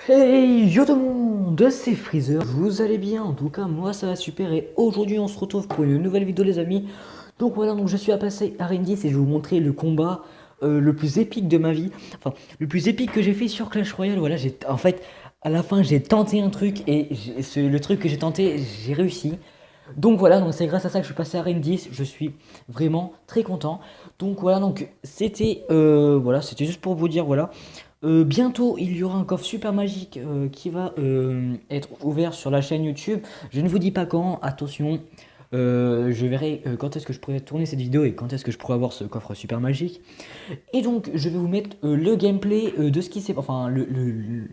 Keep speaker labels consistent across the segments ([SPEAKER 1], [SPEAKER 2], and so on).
[SPEAKER 1] Hey yo tout le monde, c'est Freezer, vous allez bien? En tout cas moi ça va super et aujourd'hui on se retrouve pour une nouvelle vidéo les amis. Donc voilà, donc je suis à passer à Arène 10 et je vais vous montrer le combat le plus épique de ma vie. Enfin, le plus épique que j'ai fait sur Clash Royale. Voilà, en fait, à la fin j'ai tenté un truc et le truc que j'ai tenté, j'ai réussi. Donc voilà, donc c'est grâce à ça que je suis passé à Arène 10, je suis vraiment très content. Donc voilà, donc c'était voilà, c'était juste pour vous dire voilà. Bientôt, il y aura un coffre super magique qui va être ouvert sur la chaîne YouTube. Je ne vous dis pas quand, attention. Je verrai quand est-ce que je pourrai tourner cette vidéo et quand est-ce que je pourrai avoir ce coffre super magique. Et donc, je vais vous mettre le gameplay de ce qui s'est... Enfin,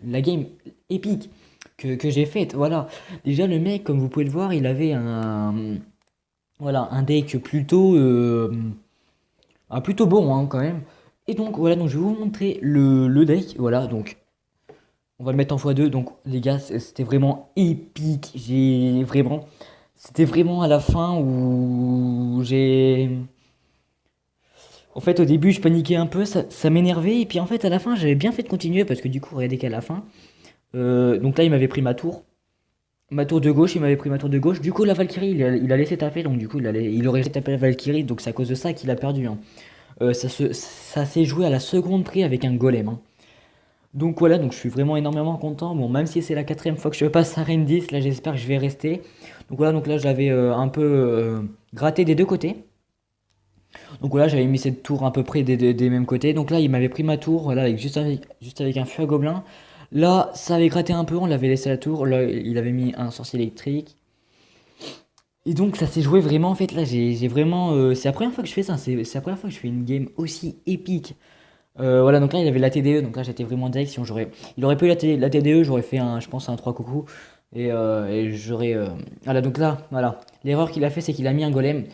[SPEAKER 1] la game épique que j'ai faite. Voilà. Déjà, le mec, comme vous pouvez le voir, il avait voilà, un deck plutôt bon hein, quand même. Et donc voilà, donc je vais vous montrer le deck. Voilà, donc on va le mettre en x2. Donc les gars, c'était vraiment épique. C'était vraiment à la fin où j'ai... En fait, au début, je paniquais un peu, ça m'énervait. Et puis en fait, à la fin, j'avais bien fait de continuer parce que du coup, regardez qu'à la fin. Donc là, il m'avait pris ma tour. Ma tour de gauche, il m'avait pris ma tour de gauche. Du coup, la Valkyrie, il a laissé taper. Donc du coup, il aurait laissé taper la Valkyrie. Donc c'est à cause de ça qu'il a perdu. Hein. Ça s'est joué à la seconde près avec un golem. Hein. Donc voilà, donc je suis vraiment énormément content. Bon, même si c'est la quatrième fois que je passe à Arène 10, là j'espère que je vais rester. Donc voilà, donc là j'avais un peu gratté des deux côtés. Donc voilà, j'avais mis cette tour à peu près des mêmes côtés. Donc là, il m'avait pris ma tour, voilà, juste avec un feu à gobelin. Là, ça avait gratté un peu, on l'avait laissé à la tour. Là, il avait mis un sorcier électrique. Et donc ça s'est joué vraiment en fait là j'ai vraiment c'est la première fois que je fais ça, c'est la première fois que je fais une game aussi épique. Voilà donc là il avait la TDE donc là j'étais vraiment deck si il aurait pas eu la TDE j'aurais fait un je pense un 3 coucou et j'aurais voilà donc là voilà l'erreur qu'il a fait c'est qu'il a mis un golem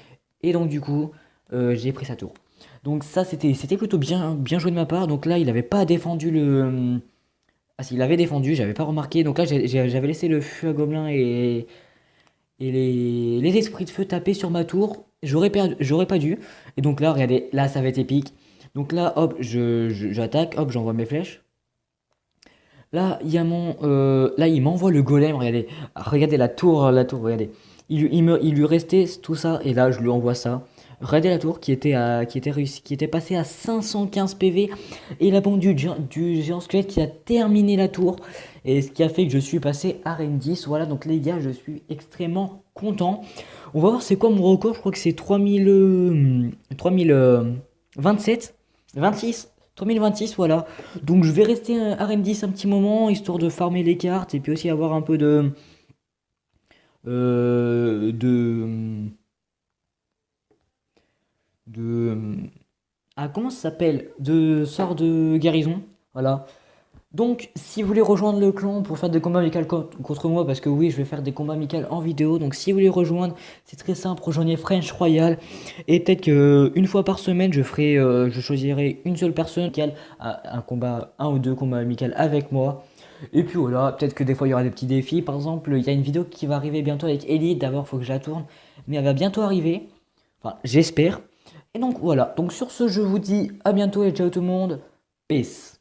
[SPEAKER 1] et donc du coup j'ai pris sa tour. Donc ça c'était plutôt bien joué de ma part donc là il avait pas défendu le ah s'il avait défendu j'avais pas remarqué donc là j'avais laissé le feu à gobelin et les esprits de feu tapaient sur ma tour. J'aurais pas dû. Et donc là, regardez, là ça va être épique. Donc là, hop, j'attaque, hop, j'envoie mes flèches. Là, il y a là, il m'envoie le golem, regardez. Regardez la tour, regardez. Il lui restait tout ça, et là, je lui envoie ça. Regardez la tour qui était passée à 515 PV. Et la bombe du géant squelette qui a terminé la tour. Et ce qui a fait que je suis passé à Arène 10. Voilà, donc les gars, je suis extrêmement content. On va voir c'est quoi mon record. Je crois que c'est 3027, 26. 3026, voilà. Donc je vais rester à Arène 10 un petit moment, histoire de farmer les cartes, et puis aussi avoir un peu de... Euh, de... de... Ah, comment ça s'appelle? De sort de guérison, voilà. Donc, si vous voulez rejoindre le clan pour faire des combats amicaux contre moi, parce que oui, je vais faire des combats amicaux en vidéo. Donc, si vous voulez rejoindre, c'est très simple. Rejoignez French Royal. Et peut-être qu'une fois par semaine, je choisirai une seule personne qui a un ou deux combats amicaux avec moi. Et puis voilà, peut-être que des fois il y aura des petits défis. Par exemple, il y a une vidéo qui va arriver bientôt avec Elite. D'abord, il faut que je la tourne. Mais elle va bientôt arriver. Enfin, j'espère. Et donc voilà. Donc, sur ce, je vous dis à bientôt et ciao tout le monde. Peace.